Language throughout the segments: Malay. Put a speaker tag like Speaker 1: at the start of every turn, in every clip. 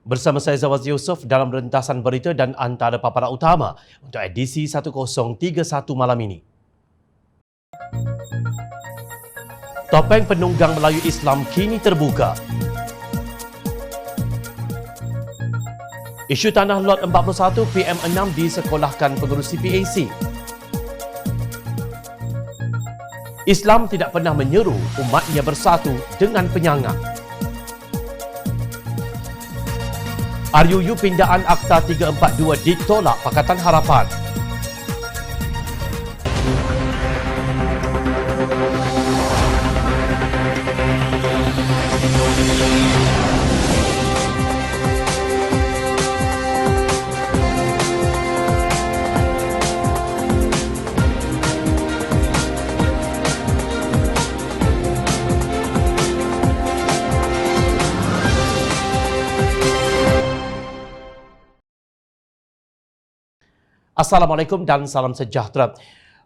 Speaker 1: Bersama saya Zawaz Yusof dalam rentasan berita dan antara paparan utama untuk edisi 1031 malam ini. Topeng penunggang Melayu Islam kini terbuka. Isu tanah Lot 41 PM6 disekolahkan pengurus CPAC. Islam tidak pernah menyeru umatnya bersatu dengan penyangga. RUU pindaan Akta 342 ditolak Pakatan Harapan. Assalamualaikum dan salam sejahtera.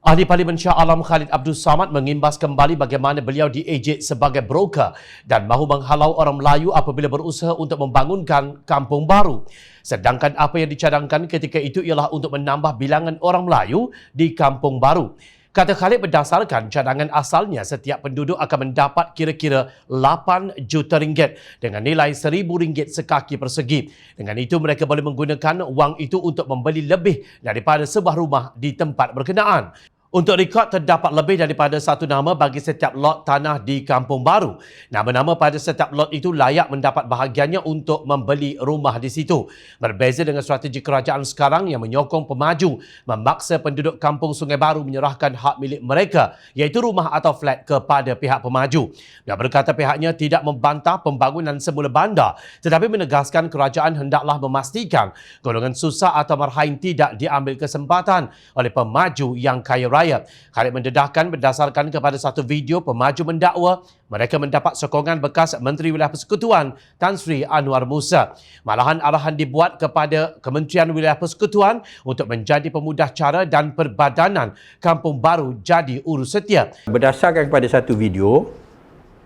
Speaker 1: Ahli Parlimen Shah Alam Khalid Abdul Samad mengimbas kembali bagaimana beliau diejek sebagai broker dan mahu menghalau orang Melayu apabila berusaha untuk membangunkan kampung baru. Sedangkan apa yang dicadangkan ketika itu ialah untuk menambah bilangan orang Melayu di kampung baru. Kata Khalid, berdasarkan cadangan asalnya, setiap penduduk akan mendapat kira-kira 8 juta ringgit dengan nilai RM1,000 sekaki persegi. Dengan itu, mereka boleh menggunakan wang itu untuk membeli lebih daripada sebuah rumah di tempat berkenaan. Untuk rekod, terdapat lebih daripada satu nama bagi setiap lot tanah di kampung baru. Nama-nama pada setiap lot itu layak mendapat bahagiannya untuk membeli rumah di situ. Berbeza dengan strategi kerajaan sekarang yang menyokong pemaju memaksa penduduk kampung Sungai Baru menyerahkan hak milik mereka, iaitu rumah atau flat, kepada pihak pemaju. Dia berkata pihaknya tidak membantah pembangunan semula bandar, tetapi menegaskan kerajaan hendaklah memastikan golongan susah atau marhain tidak diambil kesempatan oleh pemaju yang kaya raya. Khalid mendedahkan berdasarkan kepada satu video pemaju mendakwa mereka mendapat sokongan bekas Menteri Wilayah Persekutuan Tan Sri Anwar Musa. Malahan arahan dibuat kepada Kementerian Wilayah Persekutuan untuk menjadi pemudah cara dan perbadanan kampung baru jadi urus setia.
Speaker 2: Berdasarkan kepada satu video,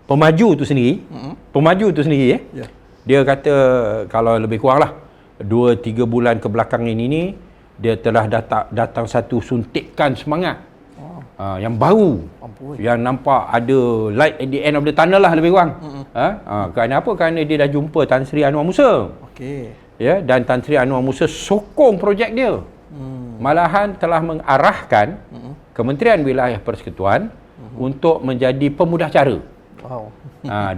Speaker 2: pemaju tu sendiri, dia kata kalau lebih kuranglah 2-3 bulan kebelakang ini dia telah datang satu suntikan semangat yang baru, yang nampak ada light at the end of the tunnel lah lebih kurang. Kerana apa? Kerana dia dah jumpa Tan Sri Anwar Musa. Ya, dan Tan Sri Anwar Musa sokong projek dia. Malahan telah mengarahkan Kementerian Wilayah Persekutuan untuk menjadi pemudah cara.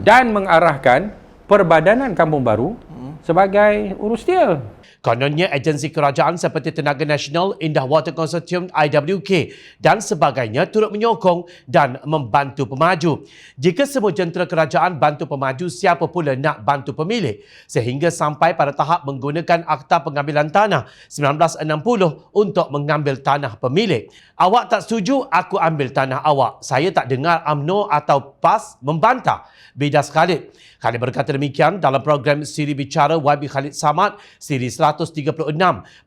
Speaker 2: Dan mengarahkan Perbadanan Kampung Baru sebagai urus dia.
Speaker 1: Kononnya agensi kerajaan seperti Tenaga Nasional, Indah Water Consortium, IWK dan sebagainya turut menyokong dan membantu pemaju. Jika semua jentera kerajaan bantu pemaju, siapa pula nak bantu pemilik? Sehingga sampai pada tahap menggunakan Akta Pengambilan Tanah 1960 untuk mengambil tanah pemilik. Awak tak setuju, aku ambil tanah awak. Saya tak dengar UMNO atau PAS membantah, bidas Khalid. Khalid berkata demikian dalam program Siri Bicara YB Khalid Samad, Siri 136,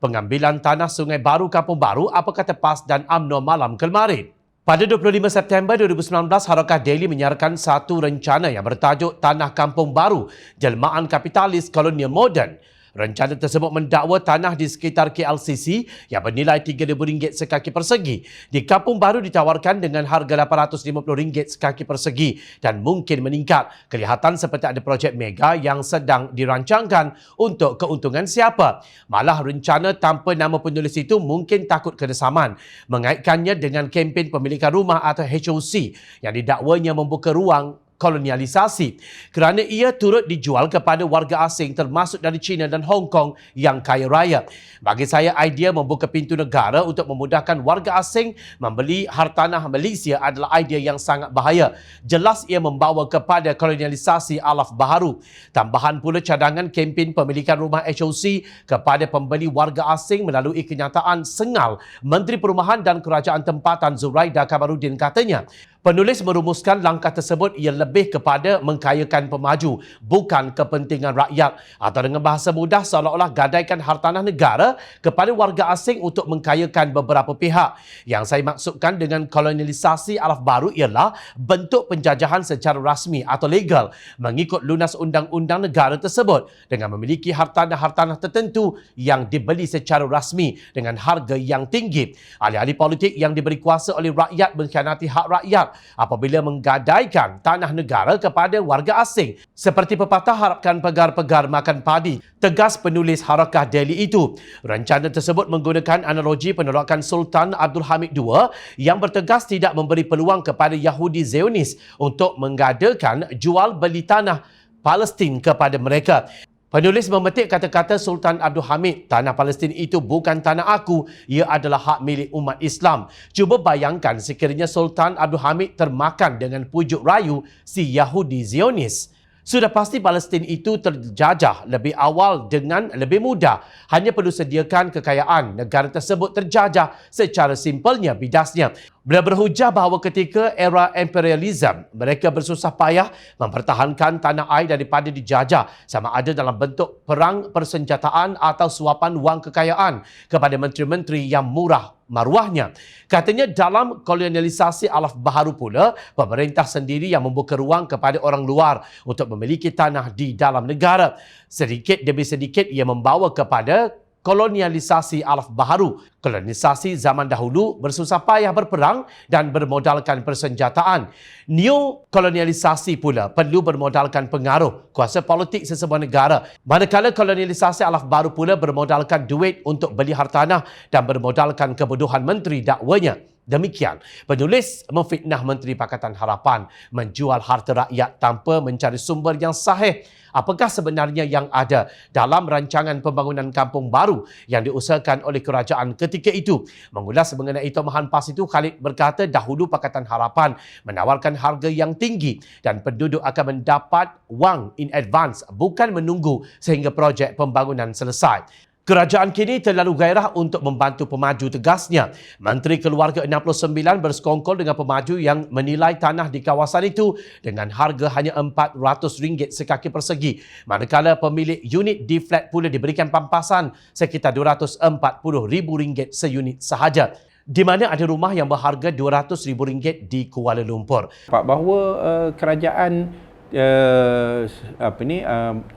Speaker 1: pengambilan tanah Sungai Baru Kampung Baru, apa kata PAS dan UMNO malam kemarin. Pada 25 September 2019, Harakah Daily menyiarkan satu rencana yang bertajuk Tanah Kampung Baru, Jelmaan Kapitalis Kolonial Moden. Rencana tersebut mendakwa tanah di sekitar KLCC yang bernilai RM3,000 sekaki persegi di Kampung Baru ditawarkan dengan harga RM850 sekaki persegi dan mungkin meningkat. Kelihatan seperti ada projek mega yang sedang dirancangkan untuk keuntungan siapa. Malah rencana tanpa nama penulis itu mungkin takut kedesaman, mengaitkannya dengan kempen pemilikan rumah atau HOC yang didakwanya membuka ruang kolonialisasi kerana ia turut dijual kepada warga asing termasuk dari China dan Hong Kong yang kaya raya. Bagi saya, idea membuka pintu negara untuk memudahkan warga asing membeli hartanah Malaysia adalah idea yang sangat bahaya. Jelas ia membawa kepada kolonialisasi alaf baharu. Tambahan pula cadangan kempen pemilikan rumah HOC kepada pembeli warga asing melalui kenyataan sengal Menteri Perumahan dan Kerajaan Tempatan Zuraida Kamarudin katanya Penulis merumuskan langkah tersebut ia lebih kepada mengkayakan pemaju, bukan kepentingan rakyat, atau dengan bahasa mudah seolah-olah gadaikan hartanah negara kepada warga asing untuk mengkayakan beberapa pihak. Yang saya maksudkan dengan kolonialisasi alaf baru ialah bentuk penjajahan secara rasmi atau legal mengikut lunas undang-undang negara tersebut dengan memiliki hartanah-hartanah tertentu yang dibeli secara rasmi dengan harga yang tinggi. Ahli-ahli politik yang diberi kuasa oleh rakyat mengkhianati hak rakyat apabila menggadaikan tanah negara kepada warga asing. Seperti pepatah harapkan pegar-pegar makan padi, tegas penulis Harakah Daily itu. Rencana tersebut menggunakan analogi penolakan Sultan Abdul Hamid II yang bertegas tidak memberi peluang kepada Yahudi Zionis untuk mengadakan jual beli tanah Palestin kepada mereka. Penulis memetik kata-kata Sultan Abdul Hamid, tanah Palestin itu bukan tanah aku, ia adalah hak milik umat Islam. Cuba bayangkan sekiranya Sultan Abdul Hamid termakan dengan pujuk rayu si Yahudi Zionis. Sudah pasti Palestin itu terjajah lebih awal dengan lebih mudah. Hanya perlu sediakan kekayaan. Negara tersebut terjajah secara simpelnya bidasnya. Beliau berhujah bahawa ketika era imperialisme, mereka bersusah payah mempertahankan tanah air daripada dijajah sama ada dalam bentuk perang persenjataan atau suapan wang kekayaan kepada menteri-menteri yang murah maruahnya. Katanya dalam kolonialisasi alaf baharu pula, pemerintah sendiri yang membuka ruang kepada orang luar untuk memiliki tanah di dalam negara. Sedikit demi sedikit ia membawa kepada kolonialisasi alaf baharu. Kolonialisasi zaman dahulu bersusah payah berperang dan bermodalkan persenjataan. Neo-kolonialisasi pula perlu bermodalkan pengaruh, kuasa politik sesebuah negara. Manakala kolonialisasi alaf baru pula bermodalkan duit untuk beli hartanah dan bermodalkan kebodohan menteri dakwanya. Demikian, penulis memfitnah Menteri Pakatan Harapan menjual harta rakyat tanpa mencari sumber yang sahih. Apakah sebenarnya yang ada dalam rancangan pembangunan kampung baru yang diusahakan oleh kerajaan ketika itu? Mengulas mengenai tomahan PAS itu, Khalid berkata dahulu Pakatan Harapan menawarkan harga yang tinggi dan penduduk akan mendapat wang in advance, bukan menunggu sehingga projek pembangunan selesai. Kerajaan kini terlalu gairah untuk membantu pemaju, tegasnya. Menteri Keluarga 69 bersekongkol dengan pemaju yang menilai tanah di kawasan itu dengan harga hanya RM400 sekaki persegi. Manakala pemilik unit di flat pula diberikan pampasan sekitar RM240,000 seunit sahaja. Di mana ada rumah yang berharga RM200,000 di Kuala Lumpur.
Speaker 2: Bahawa kerajaan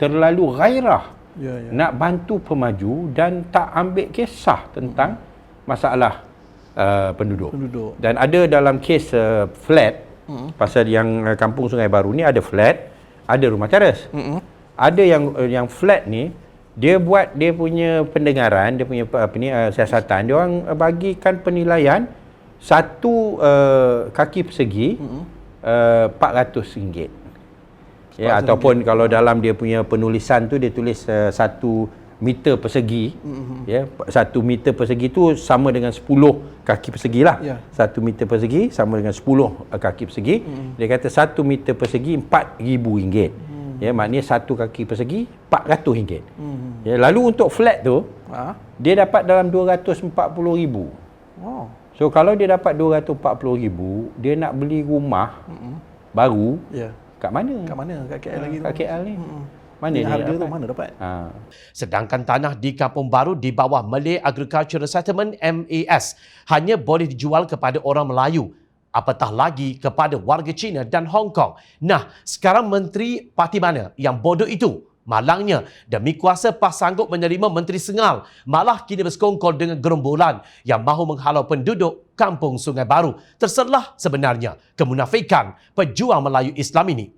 Speaker 2: terlalu gairah nak bantu pemaju dan tak ambil kisah tentang masalah penduduk. Dan ada dalam kes flat, pasal yang Kampung Sungai Baru ni ada flat, ada rumah teres. Ada yang flat ni dia buat dia punya pendengaran, dia punya siasatan, dia orang bagikan penilaian satu kaki persegi RM400. Ya, ataupun kalau dalam dia punya penulisan tu dia tulis 1 meter persegi, ya, 1 meter persegi tu sama dengan 10 kaki persegi lah. 1 meter persegi sama dengan 10 kaki persegi. Dia kata 1 meter persegi RM4,000. Ya, maknanya 1 kaki persegi RM400. Ya, lalu untuk flat tu dia dapat dalam RM240,000. So kalau dia dapat RM240,000, dia nak beli rumah baru. Kat mana? Kat KL lagi tu. Kat KL ni. Mana ni harga tu mana dapat?
Speaker 1: Sedangkan tanah di Kampung Baru di bawah Malay Agricultural Settlement MAS hanya boleh dijual kepada orang Melayu, apatah lagi kepada warga Cina dan Hong Kong. Nah, sekarang menteri parti mana yang bodoh itu? Malangnya, demi kuasa PAS sanggup menerima Menteri Sengal, malah kini bersekongkol dengan gerombolan yang mahu menghalau penduduk Kampung Sungai Baru. Terselah sebenarnya kemunafikan pejuang Melayu Islam ini.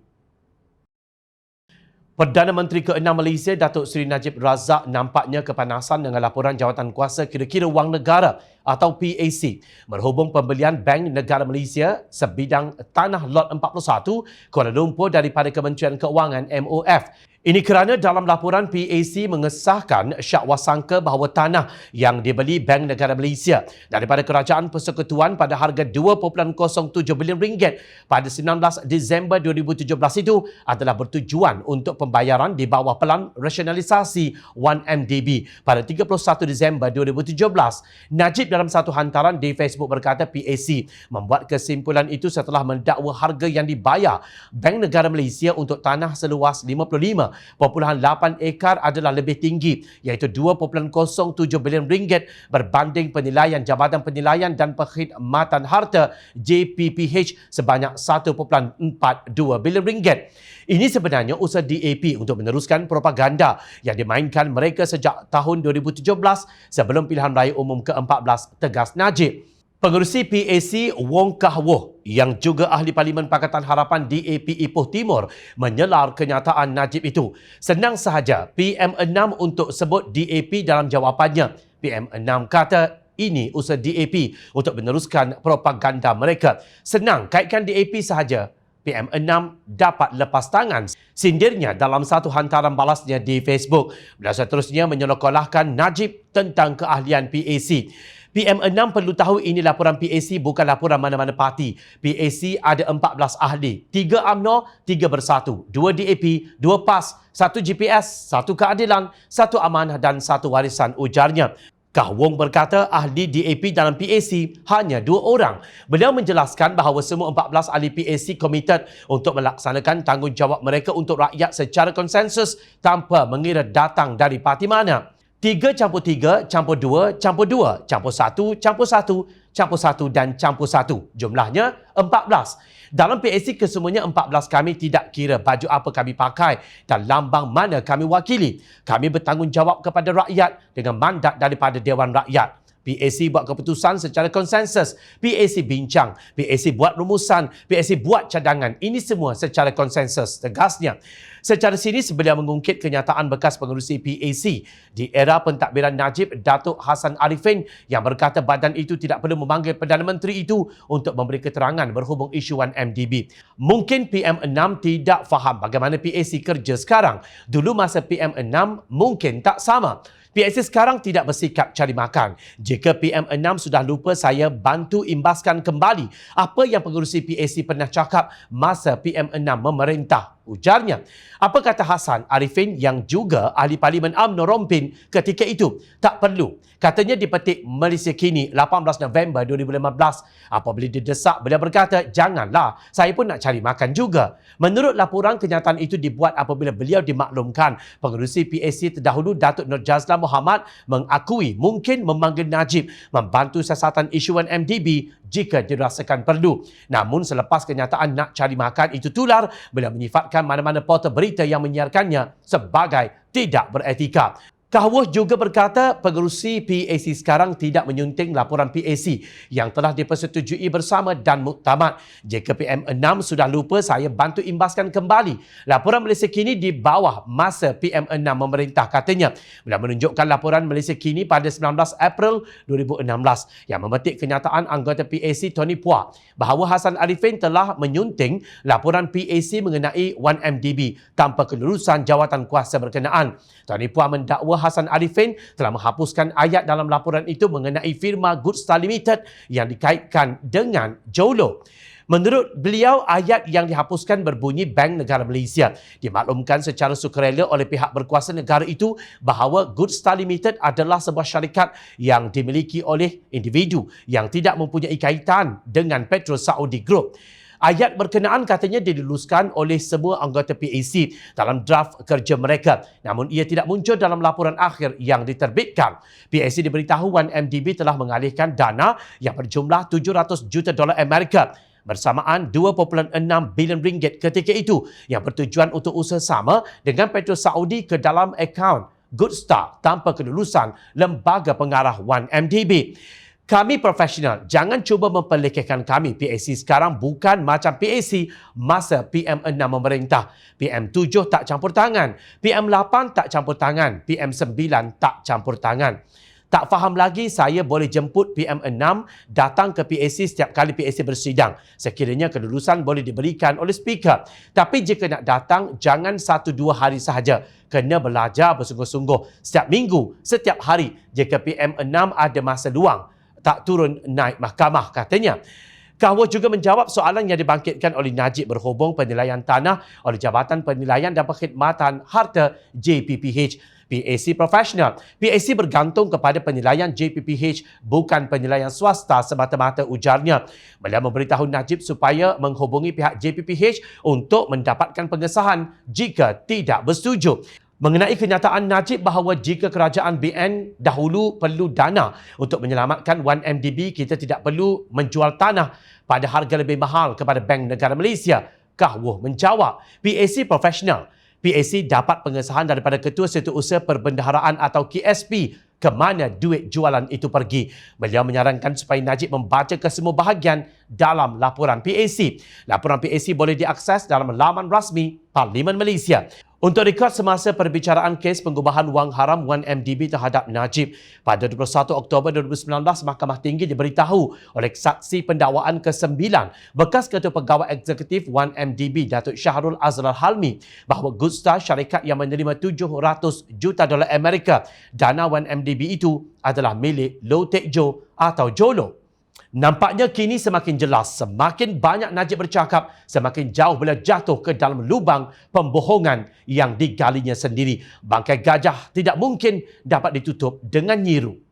Speaker 1: Perdana Menteri ke-6 Malaysia, Datuk Seri Najib Razak nampaknya kepanasan dengan laporan Jawatan Kuasa Kira-kira Wang Negara atau PAC berhubung pembelian Bank Negara Malaysia sebidang tanah Lot 41 Kuala Lumpur daripada Kementerian Keuangan MOF. Ini kerana dalam laporan PAC mengesahkan syakwasangka bahawa tanah yang dibeli Bank Negara Malaysia daripada Kerajaan Persekutuan pada harga RM2.07 bilion pada 19 Disember 2017 itu adalah bertujuan untuk pembayaran di bawah pelan rasionalisasi 1MDB pada 31 Disember 2017. Najib dalam satu hantaran di Facebook berkata PAC membuat kesimpulan itu setelah mendakwa harga yang dibayar Bank Negara Malaysia untuk tanah seluas 55.8 ekar adalah lebih tinggi, iaitu RM2.07 bilion berbanding penilaian Jabatan Penilaian dan Perkhidmatan Harta JPPH sebanyak RM1.42 bilion. Ini sebenarnya usaha DAP untuk meneruskan propaganda yang dimainkan mereka sejak tahun 2017 sebelum pilihan raya umum ke-14, tegas Najib. Pengerusi PAC Wong Kah Woh yang juga ahli Parlimen Pakatan Harapan DAP Ipoh Timur menyelar kenyataan Najib itu. Senang sahaja PM6 untuk sebut DAP dalam jawapannya. PM6 kata ini usaha DAP untuk meneruskan propaganda mereka. Senang kaitkan DAP sahaja. PM6 dapat lepas tangan, sindirnya dalam satu hantaran balasnya di Facebook. Dan seterusnya menyelokolahkan Najib tentang keahlian PAC. PM6 perlu tahu ini laporan PAC bukan laporan mana-mana parti. PAC ada 14 ahli, 3 UMNO, 3 Bersatu, 2 DAP, 2 PAS, 1 GPS, 1 Keadilan, 1 Amanah dan 1 Warisan, ujarnya. Kah Wong berkata ahli DAP dalam PAC hanya 2 orang. Beliau menjelaskan bahawa semua 14 ahli PAC komited untuk melaksanakan tanggungjawab mereka untuk rakyat secara konsensus tanpa mengira datang dari parti mana. 3+3+2+2+1+1+1 dan +1. Jumlahnya 14. Dalam PAC kesemuanya 14 kami tidak kira baju apa kami pakai dan lambang mana kami wakili. Kami bertanggungjawab kepada rakyat dengan mandat daripada Dewan Rakyat. PAC buat keputusan secara konsensus. PAC bincang. PAC buat rumusan. PAC buat cadangan. Ini semua secara konsensus, tegasnya. Secara serius beliau mengungkit kenyataan bekas pengerusi PAC di era pentadbiran Najib Datuk Hassan Arifin yang berkata badan itu tidak perlu memanggil Perdana Menteri itu untuk memberi keterangan berhubung isu 1MDB. Mungkin PM6 tidak faham bagaimana PAC kerja sekarang. Dulu masa PM6 mungkin tak sama. PAC sekarang tidak bersikap cari makan. Jika PM6 sudah lupa, saya bantu imbaskan kembali apa yang pengerusi PAC pernah cakap masa PM6 memerintah, ujarnya. Apa kata Hassan Arifin yang juga ahli Parlimen UMNO Rompin ketika itu? Tak perlu. Katanya dipetik Malaysia Kini 18 November 2015. Apabila didesak, beliau berkata, janganlah, saya pun nak cari makan juga. Menurut laporan, kenyataan itu dibuat apabila beliau dimaklumkan pengerusi PAC terdahulu Datuk Nur Jazlan Mohamad mengakui mungkin memanggil Najib membantu siasatan isu 1MDB jika dirasakan perlu. Namun selepas kenyataan nak cari makan itu tular, beliau menyifatkan mana-mana portal berita yang menyiarkannya sebagai tidak beretika. Kah Woh juga berkata pengerusi PAC sekarang tidak menyunting laporan PAC yang telah dipersetujui bersama dan muktamad. Jika PM6 sudah lupa, saya bantu imbaskan kembali laporan Malaysia Kini di bawah masa PM6 memerintah, katanya. Beliau menunjukkan laporan Malaysia Kini pada 19 April 2016 yang memetik kenyataan anggota PAC Tony Phua bahawa Hassan Arifin telah menyunting laporan PAC mengenai 1MDB tanpa kelulusan jawatan kuasa berkenaan. Tony Phua mendakwa Hassan Arifin telah menghapuskan ayat dalam laporan itu mengenai firma Good Star Limited yang dikaitkan dengan Jolo. Menurut beliau, ayat yang dihapuskan berbunyi Bank Negara Malaysia. Dimaklumkan secara sukarela oleh pihak berkuasa negara itu bahawa Good Star Limited adalah sebuah syarikat yang dimiliki oleh individu yang tidak mempunyai kaitan dengan Petro Saudi Group. Ayat berkenaan katanya diluluskan oleh semua anggota PAC dalam draft kerja mereka. Namun ia tidak muncul dalam laporan akhir yang diterbitkan. PAC diberitahu 1MDB telah mengalihkan dana yang berjumlah $700 juta Amerika bersamaan 2.6 bilion ringgit ketika itu yang bertujuan untuk usaha sama dengan Petro Saudi ke dalam akaun Good Star tanpa kelulusan lembaga pengarah 1MDB. Kami profesional, jangan cuba memperlekehkan kami. PAC sekarang bukan macam PAC masa PM6 memerintah. PM7 tak campur tangan, PM8 tak campur tangan, PM9 tak campur tangan. Tak faham lagi saya boleh jemput PM6 datang ke PAC setiap kali PAC bersidang. Sekiranya kelulusan boleh diberikan oleh speaker. Tapi jika nak datang, jangan 1-2 hari sahaja. Kena belajar bersungguh-sungguh setiap minggu, setiap hari. Jika PM6 ada masa luang, tak turun naik mahkamah, katanya. Kahwa juga menjawab soalan yang dibangkitkan oleh Najib berhubung penilaian tanah oleh Jabatan Penilaian dan Perkhidmatan Harta JPPH. PAC profesional. PAC bergantung kepada penilaian JPPH, bukan penilaian swasta semata-mata, ujarnya. Beliau memberitahu Najib supaya menghubungi pihak JPPH untuk mendapatkan pengesahan jika tidak bersetuju. Mengenai kenyataan Najib bahawa jika kerajaan BN dahulu perlu dana untuk menyelamatkan 1MDB, kita tidak perlu menjual tanah pada harga lebih mahal kepada Bank Negara Malaysia. Kahwa menjawab, PAC profesional. PAC dapat pengesahan daripada Ketua Setiausaha Perbendaharaan atau KSP ke mana duit jualan itu pergi. Beliau menyarankan supaya Najib membaca kesemua bahagian dalam laporan PAC. Laporan PAC boleh diakses dalam laman rasmi Parlimen Malaysia. Untuk rekod semasa perbicaraan kes pengubahan wang haram 1MDB terhadap Najib, pada 21 Oktober 2019, Mahkamah Tinggi diberitahu oleh saksi pendakwaan ke-9 bekas Ketua Pegawai Eksekutif 1MDB Datuk Syahrul Azrar Halmi bahawa Goodstar, syarikat yang menerima $700 juta Amerika dana 1MDB itu adalah milik Low Tech Joe atau Jolo. Nampaknya kini semakin jelas, semakin banyak Najib bercakap, semakin jauh beliau jatuh ke dalam lubang pembohongan yang digalinya sendiri. Bangkai gajah tidak mungkin dapat ditutup dengan nyiru.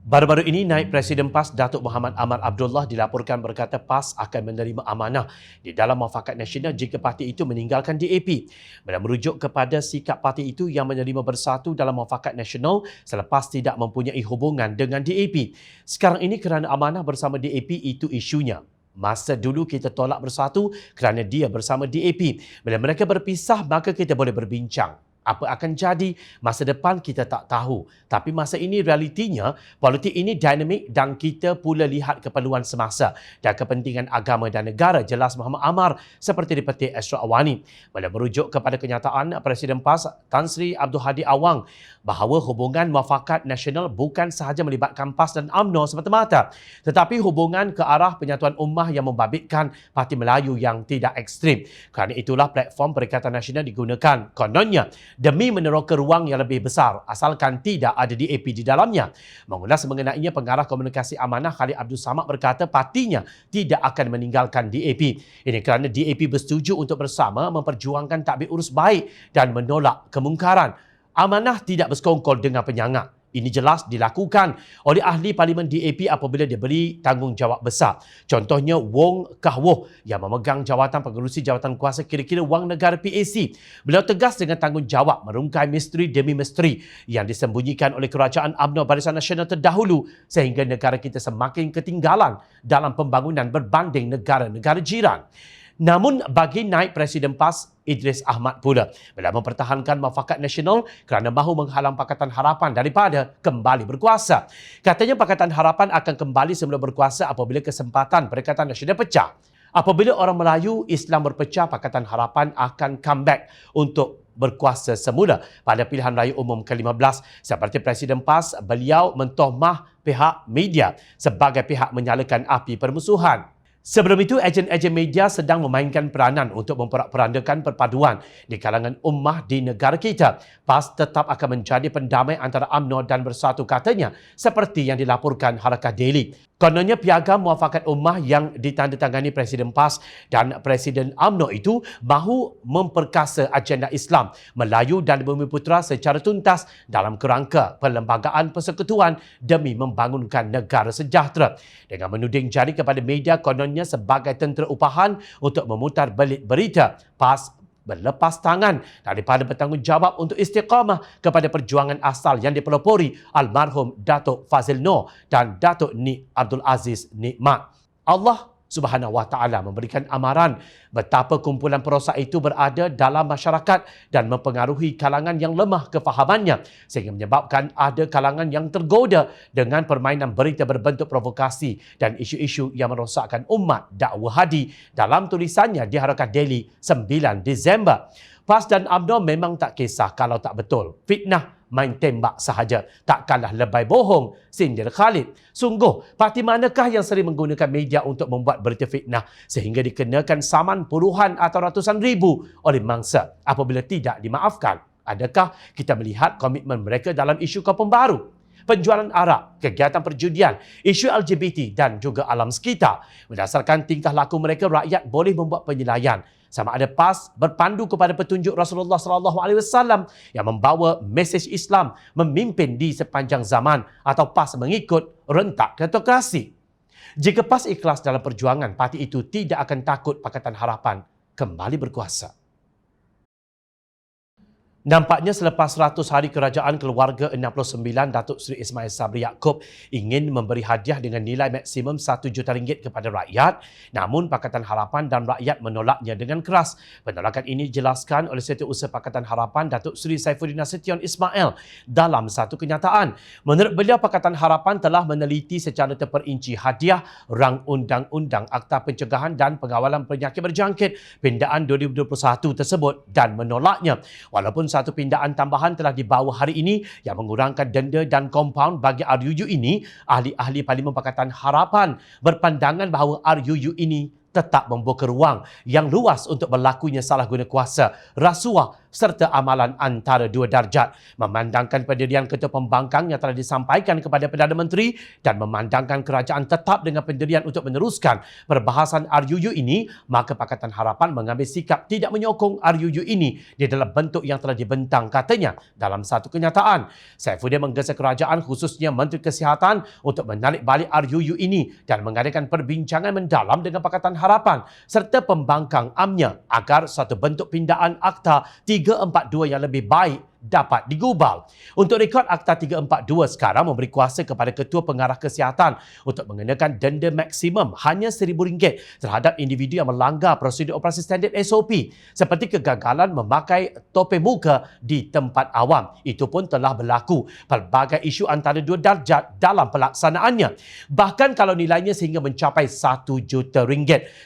Speaker 1: Baru-baru ini, Naib Presiden PAS Datuk Muhammad Amar Abdullah dilaporkan berkata PAS akan menerima amanah di dalam Muafakat Nasional jika parti itu meninggalkan DAP. Beliau merujuk kepada sikap parti itu yang menerima bersatu dalam Muafakat Nasional selepas tidak mempunyai hubungan dengan DAP. Sekarang ini kerana amanah bersama DAP itu isunya. Masa dulu kita tolak bersatu kerana dia bersama DAP. Bila mereka berpisah, maka kita boleh berbincang. Apa akan jadi masa depan kita tak tahu. Tapi masa ini realitinya, politik ini dinamik dan kita pula lihat keperluan semasa dan kepentingan agama dan negara, jelas Muhammad Amar seperti dipetik Ashraf Awani. Beliau merujuk kepada kenyataan Presiden PAS Tan Sri Abdul Hadi Awang bahawa hubungan Muafakat Nasional bukan sahaja melibatkan PAS dan UMNO semata-mata, tetapi hubungan ke arah penyatuan ummah yang membabitkan Parti Melayu yang tidak ekstrim. Kerana itulah platform Perikatan Nasional digunakan. Kononnya, demi meneroka ruang yang lebih besar asalkan tidak ada DAP di dalamnya. Mengulas mengenainya, pengarah komunikasi amanah Khalid Abdul Samad berkata partinya tidak akan meninggalkan DAP. Ini kerana DAP bersetuju untuk bersama memperjuangkan tadbir urus baik dan menolak kemungkaran. Amanah tidak bersekongkol dengan penyangak. Ini jelas dilakukan oleh ahli Parlimen DAP apabila diberi tanggungjawab besar. Contohnya Wong Kah Woh yang memegang jawatan pengerusi jawatan kuasa kira-kira wang negara PAC. Beliau tegas dengan tanggungjawab merungkai misteri demi misteri yang disembunyikan oleh kerajaan UMNO Barisan Nasional terdahulu sehingga negara kita semakin ketinggalan dalam pembangunan berbanding negara-negara jiran. Namun bagi Naib Presiden PAS Idris Ahmad pula, beliau mempertahankan Muafakat Nasional kerana mahu menghalang Pakatan Harapan daripada kembali berkuasa. Katanya Pakatan Harapan akan kembali semula berkuasa apabila kesempatan Perikatan Nasional pecah. Apabila orang Melayu Islam berpecah, Pakatan Harapan akan comeback untuk berkuasa semula pada pilihan raya umum ke-15. Seperti Presiden PAS, beliau mentohmah pihak media sebagai pihak menyalakan api permusuhan. Sebelum itu, ejen-ejen media sedang memainkan peranan untuk memperandakan perpaduan di kalangan ummah di negara kita. PAS tetap akan menjadi pendamai antara UMNO dan Bersatu, katanya, seperti yang dilaporkan Harakah Daily. Kononnya piagam Muafakat Ummah yang ditandatangani Presiden PAS dan Presiden UMNO itu mahu memperkasa agenda Islam, Melayu dan Bumiputera secara tuntas dalam kerangka perlembagaan persekutuan demi membangunkan negara sejahtera. Dengan menuding jari kepada media kononnya sebagai tentera upahan untuk memutar belit berita, PAS berlepas tangan daripada bertanggungjawab untuk istiqamah kepada perjuangan asal yang dipelopori almarhum Datuk Fazil Noor dan Datuk Nik Abdul Aziz Nikmat. Allah Subhanahu Wa Taala memberikan amaran betapa kumpulan perosak itu berada dalam masyarakat dan mempengaruhi kalangan yang lemah kefahamannya sehingga menyebabkan ada kalangan yang tergoda dengan permainan berita berbentuk provokasi dan isu-isu yang merosakkan umat. Dakwah Hadi dalam tulisannya di Harakah Daily 9 Disember. PAS dan UMNO memang tak kisah kalau tak betul. Fitnah main tembak sahaja. Takkanlah lebay bohong, sindir Khalid. Sungguh, parti manakah yang sering menggunakan media untuk membuat berita fitnah sehingga dikenakan saman puluhan atau ratusan ribu oleh mangsa apabila tidak dimaafkan? Adakah kita melihat komitmen mereka dalam isu kampung baru, penjualan arak, kegiatan perjudian, isu LGBT dan juga alam sekitar? Berdasarkan tingkah laku mereka, rakyat boleh membuat penilaian sama ada PAS berpandu kepada petunjuk Rasulullah SAW yang membawa mesej Islam memimpin di sepanjang zaman, atau PAS mengikut rentak kleptokrasi. Jika PAS ikhlas dalam perjuangan, parti itu tidak akan takut Pakatan Harapan kembali berkuasa. Nampaknya selepas 100 hari kerajaan, keluarga 69 Datuk Seri Ismail Sabri Yaakob ingin memberi hadiah dengan nilai maksimum RM1 juta kepada rakyat. Namun Pakatan Harapan dan rakyat menolaknya dengan keras. Penolakan ini dijelaskan oleh Setiausaha Pakatan Harapan Datuk Seri Saifuddin Nasution Ismail dalam satu kenyataan. Menurut beliau, Pakatan Harapan telah meneliti secara terperinci hadiah rang Undang-Undang Akta Pencegahan dan Pengawalan Penyakit Berjangkit pindaan 2021 tersebut dan menolaknya. Walaupun satu pindaan tambahan telah dibawa hari ini yang mengurangkan denda dan kompaun bagi RUU ini, ahli-ahli Parlimen Pakatan Harapan berpandangan bahawa RUU ini tetap membuka ruang yang luas untuk berlakunya salah guna kuasa, rasuah serta amalan antara dua darjat. Memandangkan pendirian Ketua Pembangkang yang telah disampaikan kepada Perdana Menteri dan memandangkan kerajaan tetap dengan pendirian untuk meneruskan perbahasan RUU ini, maka Pakatan Harapan mengambil sikap tidak menyokong RUU ini di dalam bentuk yang telah dibentang, katanya dalam satu kenyataan. Saifuddin menggesa kerajaan, khususnya Menteri Kesihatan, untuk menarik balik RUU ini dan mengadakan perbincangan mendalam dengan Pakatan Harapan serta pembangkang UMNO agar satu bentuk pindaan Akta 342 yang lebih baik dapat digubal. Untuk rekod, Akta 342 sekarang memberi kuasa kepada Ketua Pengarah Kesihatan untuk mengenakan denda maksimum hanya RM1,000 terhadap individu yang melanggar prosedur operasi standard SOP seperti kegagalan memakai topeng muka di tempat awam. Itu pun telah berlaku pelbagai isu antara dua darjat dalam pelaksanaannya. Bahkan kalau nilainya sehingga mencapai RM1 juta.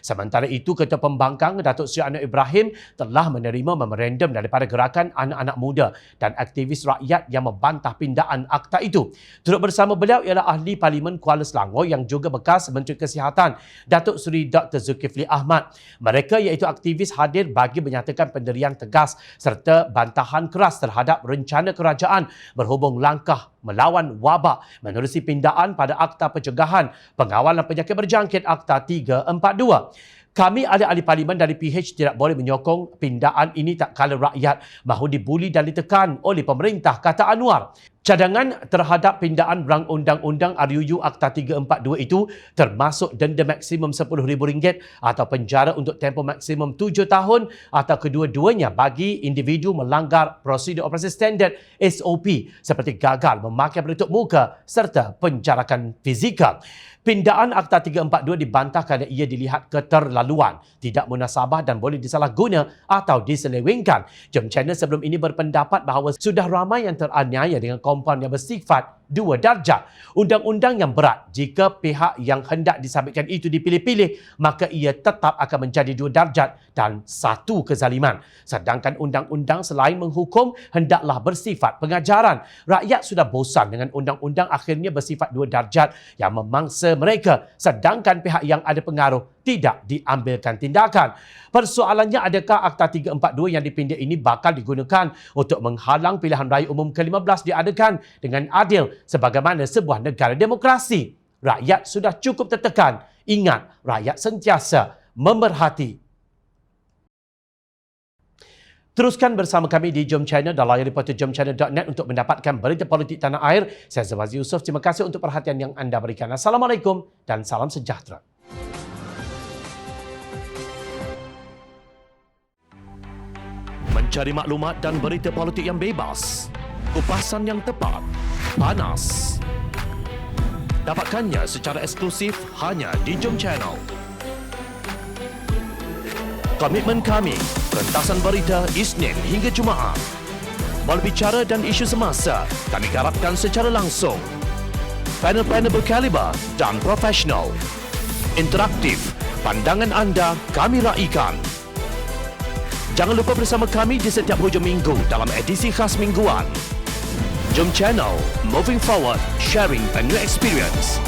Speaker 1: Sementara itu, Ketua Pembangkang Datuk Seri Anwar Ibrahim telah menerima memorandum daripada gerakan anak-anak muda dan aktivis rakyat yang membantah pindaan akta itu. Turut bersama beliau ialah ahli Parlimen Kuala Selangor yang juga bekas Menteri Kesihatan, Datuk Seri Dr. Zulkifli Ahmad. Mereka iaitu aktivis hadir bagi menyatakan pendirian tegas serta bantahan keras terhadap rencana kerajaan berhubung langkah melawan wabak menerusi pindaan pada Akta Pencegahan Pengawalan Penyakit Berjangkit Akta 342. Kami ahli-ahli Parlimen dari PH tidak boleh menyokong pindaan ini tak kala rakyat mahu dibuli dan ditekan oleh pemerintah, kata Anwar. Cadangan terhadap pindaan rang Undang-Undang RUU Akta 342 itu termasuk denda maksimum RM10,000 atau penjara untuk tempoh maksimum 7 tahun atau kedua-duanya bagi individu melanggar prosedur operasi standard SOP seperti gagal memakai pelitup muka serta penjarakan fizikal. Pindaan Akta 342 dibantah kerana ia dilihat keterlaluan, tidak munasabah dan boleh disalahguna atau diselewengkan. Jom Channel sebelum ini berpendapat bahawa sudah ramai yang teraniaya dengan kompaun yang bersifat dua darjat. Undang-undang yang berat, jika pihak yang hendak disabitkan itu dipilih-pilih, maka ia tetap akan menjadi dua darjat dan satu kezaliman. Sedangkan undang-undang selain menghukum, hendaklah bersifat pengajaran. Rakyat sudah bosan dengan undang-undang akhirnya bersifat dua darjat yang memangsa mereka, sedangkan pihak yang ada pengaruh tidak diambilkan tindakan. Persoalannya, adakah Akta 342 yang dipindah ini bakal digunakan untuk menghalang pilihan raya umum ke-15 diadakan dengan adil sebagaimana sebuah negara demokrasi? Rakyat sudah cukup tertekan. Ingat, rakyat sentiasa memerhati. Teruskan bersama kami di Jom Channel dan layari portal jomchannel.net untuk mendapatkan berita politik tanah air. Saya Zawazi Yusof. Terima kasih untuk perhatian yang anda berikan. Assalamualaikum dan salam sejahtera. Mencari maklumat dan berita politik yang bebas, kupasan yang tepat, panas. Dapatkannya secara eksklusif hanya di Jom Channel. Komitmen kami, pentasan berita Isnin hingga Jumaat. Berbicara dan isu semasa, kami garapkan secara langsung. Panel-panel berkaliber dan profesional. Interaktif, pandangan anda kami raikan. Jangan lupa bersama kami di setiap hujung minggu dalam edisi khas mingguan. Jom Channel, moving forward, sharing a new experience.